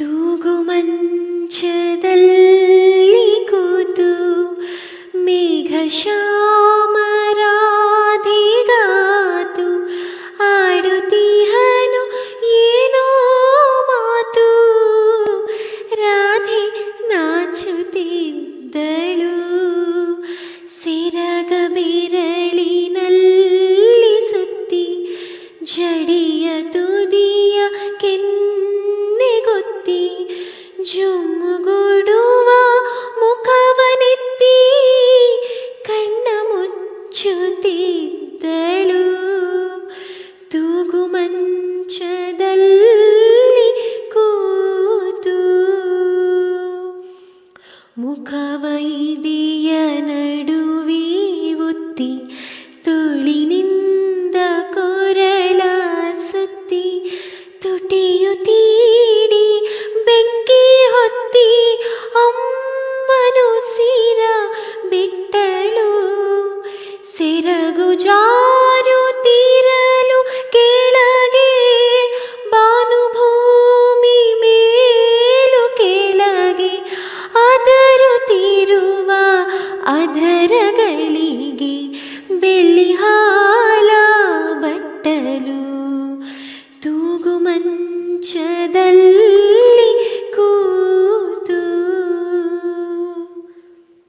ತೂಗು ಮಂಚದಲ್ಲಿ ಕೂತು ಮೇಘ ಶ್ಯಾಮರಾಧಿಗಾತು ಆಡುತ್ತೀಹನು ಏನೋ ಮಾತು. ರಾಧೆ ನಾಚುತ್ತಿದ್ದಳು ಸೆರಗ ಬೆರಳಿನಲ್ಲಿ ಸುತ್ತಿ ಜಡಿಯ ತುದಿಯ ಕೆನ್ನೆಗೊತ್ತಿ ಜುಮ್ಮುಗೂಡುವ ಮುಖವನೆತ್ತಿ ಕಣ್ಣ ಮುಚ್ಚುತ್ತಿದ್ದಳು. ತೂಗು ಮಂಚದಲ್ಲಿ ಕೂತು ಮುಖವೈದಿಯ ನಡುವೆ ಒತ್ತಿ ತುಳಿನಿಂದ ಕೊರಳ ಸುತ್ತಿ ತುಟಿಯು ತೀಡಿ ಬೆಂಕಿ ಹೊತ್ತಿ ಅಮ್ಮನು ಸಿರ ಬಿಟ್ಟಳು. ಸೆರಗು ಜಾರುತ್ತಿರಲು ಕೆಳಗೆ ಭಾನುಭೂಮಿ ಮೇಲು ಕೆಳಗೆ ಅದರುತ್ತಿರುವ ಅದರಗಳಿಗೆ ಬೆಳ್ಳಿ ಹಾಲ ಬಟ್ಟಲು. ತೂಗು ಮಂಚದಲ್ಲಿ